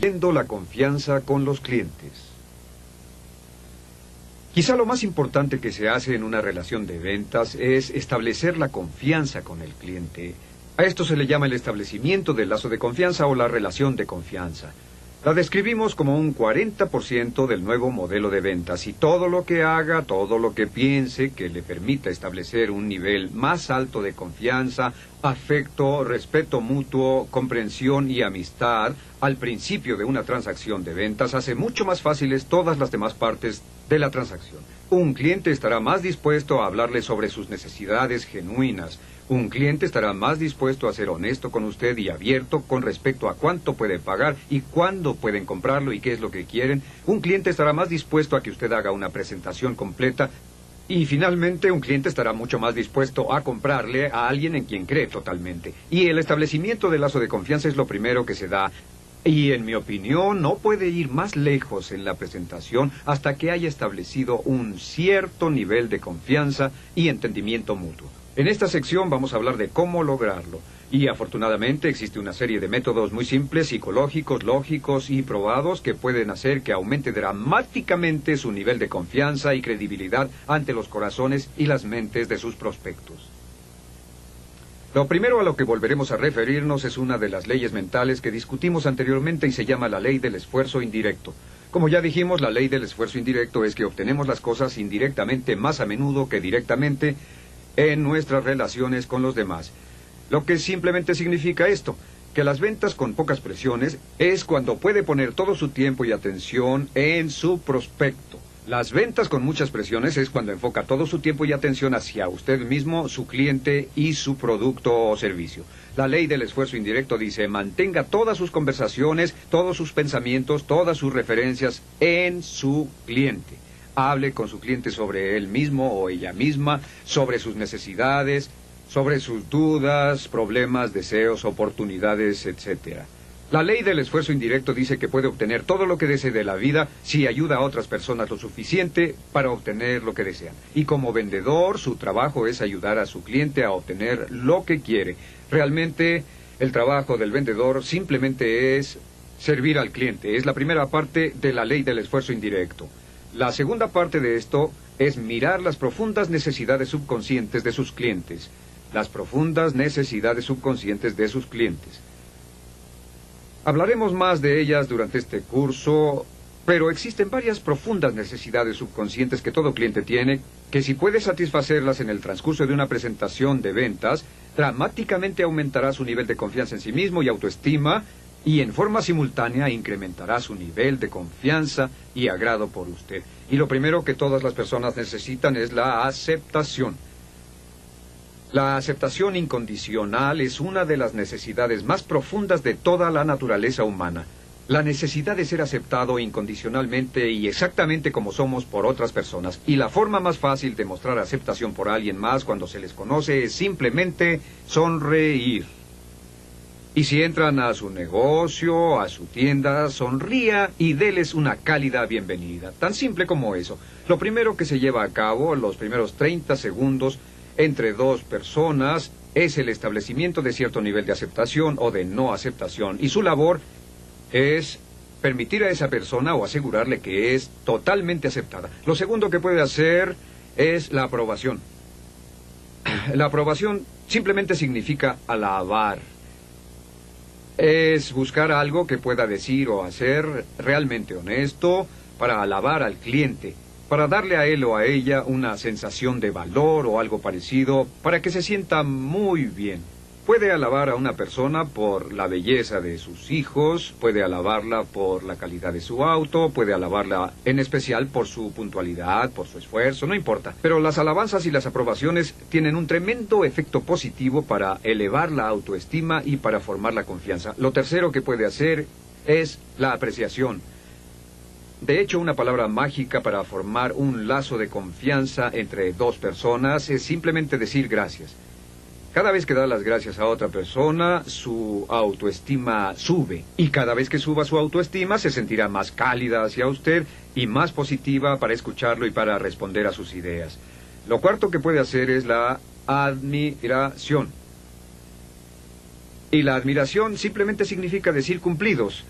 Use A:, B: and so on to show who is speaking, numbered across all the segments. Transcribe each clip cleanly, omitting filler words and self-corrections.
A: Construyendo la confianza con los clientes. Quizá lo más importante que se hace en una relación de ventas es establecer la confianza con el cliente. A esto se le llama el establecimiento del lazo de confianza o la relación de confianza. La describimos como un 40% del nuevo modelo de ventas y todo lo que haga, todo lo que piense que le permita establecer un nivel más alto de confianza, afecto, respeto mutuo, comprensión y amistad al principio de una transacción de ventas hace mucho más fáciles todas las demás partes de la transacción. Un cliente estará más dispuesto a hablarle sobre sus necesidades genuinas. Un cliente estará más dispuesto a ser honesto con usted y abierto con respecto a cuánto puede pagar y cuándo pueden comprarlo y qué es lo que quieren. Un cliente estará más dispuesto a que usted haga una presentación completa. Y finalmente, un cliente estará mucho más dispuesto a comprarle a alguien en quien cree totalmente. Y el establecimiento del lazo de confianza es lo primero que se da. Y en mi opinión, no puede ir más lejos en la presentación hasta que haya establecido un cierto nivel de confianza y entendimiento mutuo. En esta sección vamos a hablar de cómo lograrlo. Y afortunadamente existe una serie de métodos muy simples, psicológicos, lógicos y probados que pueden hacer que aumente dramáticamente su nivel de confianza y credibilidad ante los corazones y las mentes de sus prospectos. Lo primero a lo que volveremos a referirnos es una de las leyes mentales que discutimos anteriormente y se llama la ley del esfuerzo indirecto. Como ya dijimos, la ley del esfuerzo indirecto es que obtenemos las cosas indirectamente más a menudo que directamente en nuestras relaciones con los demás. Lo que simplemente significa esto, que las ventas con pocas presiones es cuando puede poner todo su tiempo y atención en su prospecto. Las ventas con muchas presiones es cuando enfoca todo su tiempo y atención hacia usted mismo, su cliente y su producto o servicio. La ley del esfuerzo indirecto dice, mantenga todas sus conversaciones, todos sus pensamientos, todas sus referencias en su cliente. Hable con su cliente sobre él mismo o ella misma, sobre sus necesidades, sobre sus dudas, problemas, deseos, oportunidades, etc. La ley del esfuerzo indirecto dice que puede obtener todo lo que desee de la vida si ayuda a otras personas lo suficiente para obtener lo que desean. Y como vendedor, su trabajo es ayudar a su cliente a obtener lo que quiere. Realmente, el trabajo del vendedor simplemente es servir al cliente. Es la primera parte de la ley del esfuerzo indirecto. La segunda parte de esto es mirar las profundas necesidades subconscientes de sus clientes. Las profundas necesidades subconscientes de sus clientes. Hablaremos más de ellas durante este curso, pero existen varias profundas necesidades subconscientes que todo cliente tiene, que si puede satisfacerlas en el transcurso de una presentación de ventas, dramáticamente aumentará su nivel de confianza en sí mismo y autoestima, y en forma simultánea incrementará su nivel de confianza y agrado por usted. Y lo primero que todas las personas necesitan es la aceptación. La aceptación incondicional es una de las necesidades más profundas de toda la naturaleza humana. La necesidad de ser aceptado incondicionalmente y exactamente como somos por otras personas. Y la forma más fácil de mostrar aceptación por alguien más cuando se les conoce es simplemente sonreír. Y si entran a su negocio, a su tienda, sonría y déles una cálida bienvenida. Tan simple como eso. Lo primero que se lleva a cabo, los primeros 30 segundos, entre dos personas, es el establecimiento de cierto nivel de aceptación o de no aceptación. Y su labor es permitir a esa persona o asegurarle que es totalmente aceptada. Lo segundo que puede hacer es la aprobación. La aprobación simplemente significa alabar. Es buscar algo que pueda decir o hacer realmente honesto para alabar al cliente, para darle a él o a ella una sensación de valor o algo parecido, para que se sienta muy bien. Puede alabar a una persona por la belleza de sus hijos, puede alabarla por la calidad de su auto, puede alabarla en especial por su puntualidad, por su esfuerzo, no importa. Pero las alabanzas y las aprobaciones tienen un tremendo efecto positivo para elevar la autoestima y para formar la confianza. Lo tercero que puede hacer es la apreciación. De hecho, una palabra mágica para formar un lazo de confianza entre dos personas es simplemente decir gracias. Cada vez que da las gracias a otra persona, su autoestima sube. Y cada vez que suba su autoestima, se sentirá más cálida hacia usted y más positiva para escucharlo y para responder a sus ideas. Lo cuarto que puede hacer es la admiración. Y la admiración simplemente significa decir cumplidos.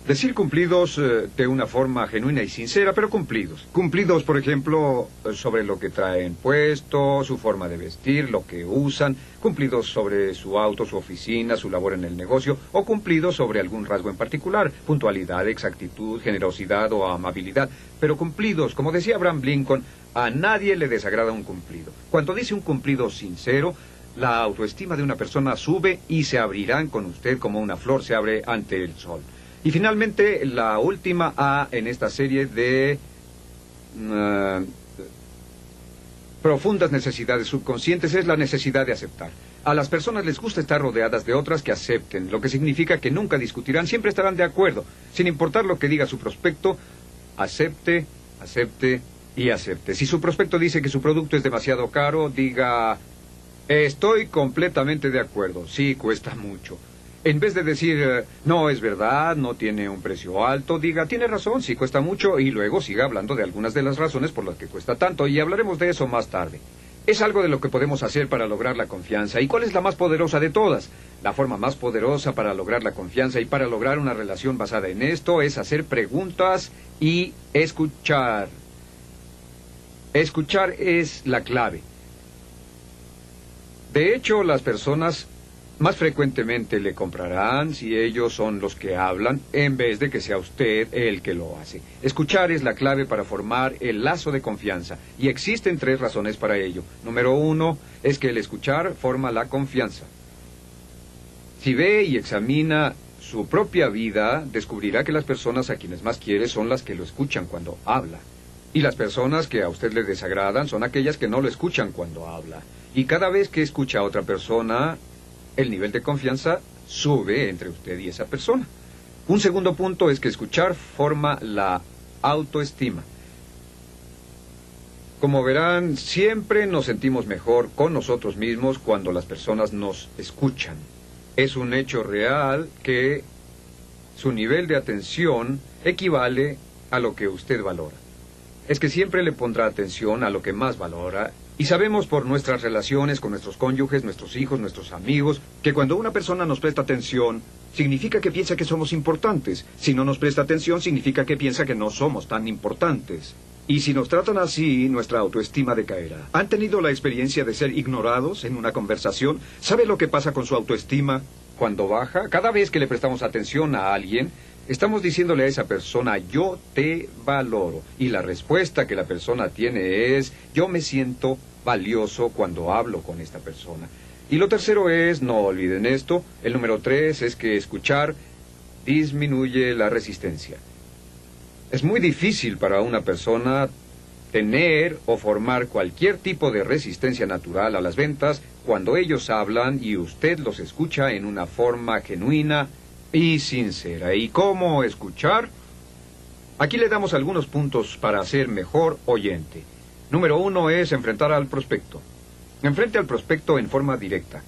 A: Decir cumplidos de una forma genuina y sincera, pero cumplidos. Cumplidos, por ejemplo, sobre lo que traen puesto, su forma de vestir, lo que usan. Cumplidos sobre su auto, su oficina, su labor en el negocio. O cumplidos sobre algún rasgo en particular. Puntualidad, exactitud, generosidad o amabilidad. Pero cumplidos, como decía Abraham Lincoln, a nadie le desagrada un cumplido. Cuando dice un cumplido sincero, la autoestima de una persona sube y se abrirán con usted como una flor se abre ante el sol. Y finalmente, la última A en esta serie de profundas necesidades subconscientes es la necesidad de aceptar. A las personas les gusta estar rodeadas de otras que acepten, lo que significa que nunca discutirán, siempre estarán de acuerdo. Sin importar lo que diga su prospecto, acepte, acepte y acepte. Si su prospecto dice que su producto es demasiado caro, diga, estoy completamente de acuerdo, sí, cuesta mucho. En vez de decir, no es verdad, no tiene un precio alto, diga, tiene razón, sí cuesta mucho, y luego siga hablando de algunas de las razones por las que cuesta tanto, y hablaremos de eso más tarde. Es algo de lo que podemos hacer para lograr la confianza. ¿Y cuál es la más poderosa de todas? La forma más poderosa para lograr la confianza y para lograr una relación basada en esto es hacer preguntas y escuchar. Escuchar es la clave. De hecho, las personas más frecuentemente le comprarán si ellos son los que hablan, en vez de que sea usted el que lo hace. Escuchar es la clave para formar el lazo de confianza, y existen 3 razones para ello. Número 1 es que el escuchar forma la confianza. Si ve y examina su propia vida, descubrirá que las personas a quienes más quiere son las que lo escuchan cuando habla. Y las personas que a usted le desagradan son aquellas que no lo escuchan cuando habla. Y cada vez que escucha a otra persona, el nivel de confianza sube entre usted y esa persona. Un segundo punto es que escuchar forma la autoestima. Como verán, siempre nos sentimos mejor con nosotros mismos cuando las personas nos escuchan. Es un hecho real que su nivel de atención equivale a lo que usted valora. Es que siempre le pondrá atención a lo que más valora. Y sabemos por nuestras relaciones con nuestros cónyuges, nuestros hijos, nuestros amigos, que cuando una persona nos presta atención, significa que piensa que somos importantes. Si no nos presta atención, significa que piensa que no somos tan importantes. Y si nos tratan así, nuestra autoestima decaerá. ¿Han tenido la experiencia de ser ignorados en una conversación? ¿Sabe lo que pasa con su autoestima cuando baja? Cada vez que le prestamos atención a alguien, estamos diciéndole a esa persona, yo te valoro. Y la respuesta que la persona tiene es, yo me siento valioso cuando hablo con esta persona. Y lo tercero es, no olviden esto, el número 3 es que escuchar disminuye la resistencia. Es muy difícil para una persona tener o formar cualquier tipo de resistencia natural a las ventas cuando ellos hablan y usted los escucha en una forma genuina y sincera. ¿Y cómo escuchar? Aquí le damos algunos puntos para ser mejor oyente. Número 1 es enfrentar al prospecto. Enfrente al prospecto en forma directa.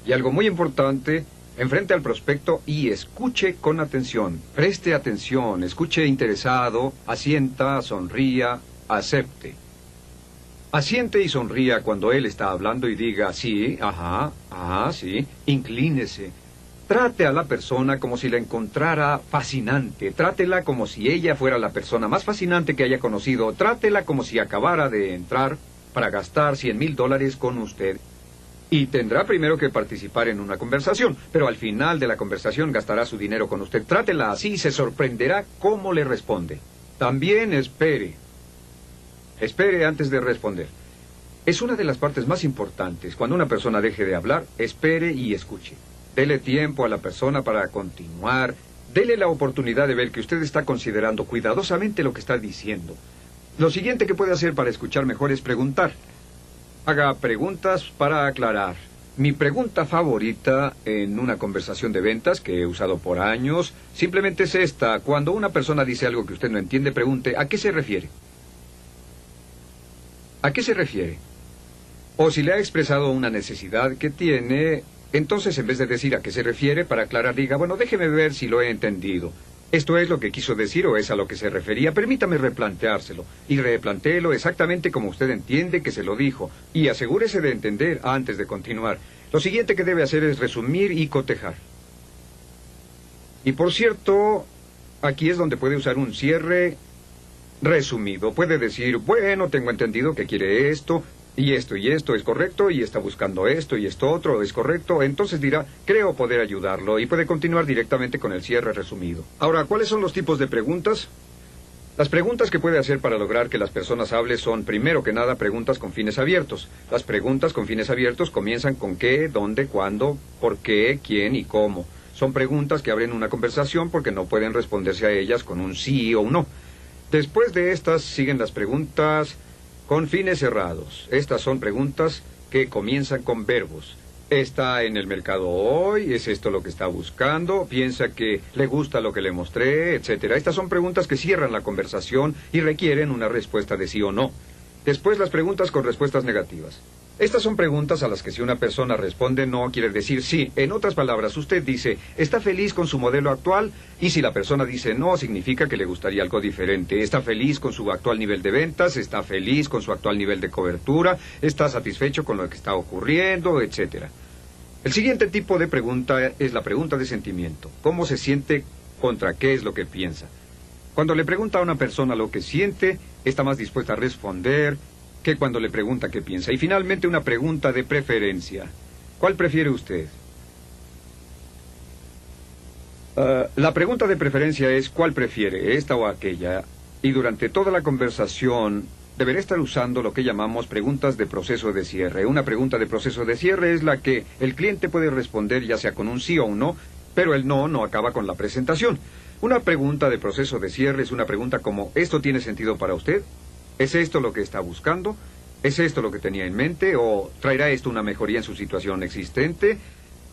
A: Y algo muy importante, enfrente al prospecto y escuche con atención. Preste atención, escuche interesado, asienta, sonría, acepte. Asiente y sonría cuando él está hablando y diga, sí, ajá, sí, inclínese. Trate a la persona como si la encontrara fascinante. Trátela como si ella fuera la persona más fascinante que haya conocido. Trátela como si acabara de entrar para gastar $100,000 con usted. Y tendrá primero que participar en una conversación, pero al final de la conversación gastará su dinero con usted. Trátela así y se sorprenderá cómo le responde. También espere. Espere antes de responder. Es una de las partes más importantes. Cuando una persona deje de hablar, espere y escuche. Dele tiempo a la persona para continuar. Dele la oportunidad de ver que usted está considerando cuidadosamente lo que está diciendo. Lo siguiente que puede hacer para escuchar mejor es preguntar. Haga preguntas para aclarar. Mi pregunta favorita en una conversación de ventas que he usado por años simplemente es esta. Cuando una persona dice algo que usted no entiende, pregunte, ¿a qué se refiere? ¿A qué se refiere? O si le ha expresado una necesidad que tiene, entonces en vez de decir a qué se refiere, para aclarar diga, bueno, déjeme ver si lo he entendido. ¿Esto es lo que quiso decir o es a lo que se refería? Permítame replanteárselo. Y replantéelo exactamente como usted entiende que se lo dijo. Y asegúrese de entender antes de continuar. Lo siguiente que debe hacer es resumir y cotejar. Y por cierto, aquí es donde puede usar un cierre resumido. Puede decir, bueno, tengo entendido que quiere esto, y esto es correcto, y está buscando esto y esto otro es correcto. Entonces dirá, creo poder ayudarlo, y puede continuar directamente con el cierre resumido. Ahora, ¿cuáles son los tipos de preguntas? Las preguntas que puede hacer para lograr que las personas hablen son, primero que nada, preguntas con fines abiertos. Las preguntas con fines abiertos comienzan con qué, dónde, cuándo, por qué, quién y cómo. Son preguntas que abren una conversación porque no pueden responderse a ellas con un sí o un no. Después de estas siguen las preguntas con fines cerrados. Estas son preguntas que comienzan con verbos. ¿Está en el mercado hoy? ¿Es esto lo que está buscando? ¿Piensa que le gusta lo que le mostré? Etcétera. Estas son preguntas que cierran la conversación y requieren una respuesta de sí o no. Después las preguntas con respuestas negativas. Estas son preguntas a las que si una persona responde no, quiere decir sí. En otras palabras, usted dice, ¿está feliz con su modelo actual? Y si la persona dice no, significa que le gustaría algo diferente. ¿Está feliz con su actual nivel de ventas? ¿Está feliz con su actual nivel de cobertura? ¿Está satisfecho con lo que está ocurriendo? Etcétera. El siguiente tipo de pregunta es la pregunta de sentimiento. ¿Cómo se siente contra qué es lo que piensa? Cuando le pregunta a una persona lo que siente, está más dispuesta a responder que cuando le pregunta qué piensa. Y finalmente una pregunta de preferencia. ¿Cuál prefiere usted? La pregunta de preferencia es ¿cuál prefiere, esta o aquella? Y durante toda la conversación deberá estar usando lo que llamamos preguntas de proceso de cierre. Una pregunta de proceso de cierre es la que el cliente puede responder ya sea con un sí o un no, pero el no acaba con la presentación. Una pregunta de proceso de cierre es una pregunta como ¿esto tiene sentido para usted? ¿Es esto lo que está buscando? ¿Es esto lo que tenía en mente? ¿O traerá esto una mejoría en su situación existente?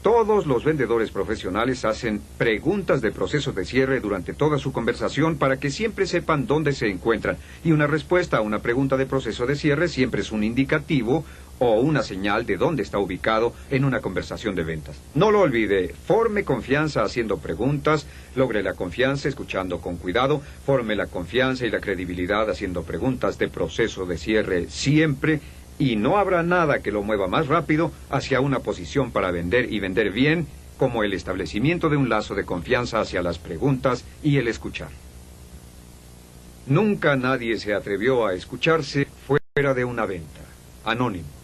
A: Todos los vendedores profesionales hacen preguntas de proceso de cierre durante toda su conversación para que siempre sepan dónde se encuentran. Y una respuesta a una pregunta de proceso de cierre siempre es un indicativo o una señal de dónde está ubicado en una conversación de ventas. No lo olvide, forme confianza haciendo preguntas, logre la confianza escuchando con cuidado, forme la confianza y la credibilidad haciendo preguntas de proceso de cierre siempre. Y no habrá nada que lo mueva más rápido hacia una posición para vender y vender bien como el establecimiento de un lazo de confianza hacia las preguntas y el escuchar. Nunca nadie se atrevió a escucharse fuera de una venta. Anónimo.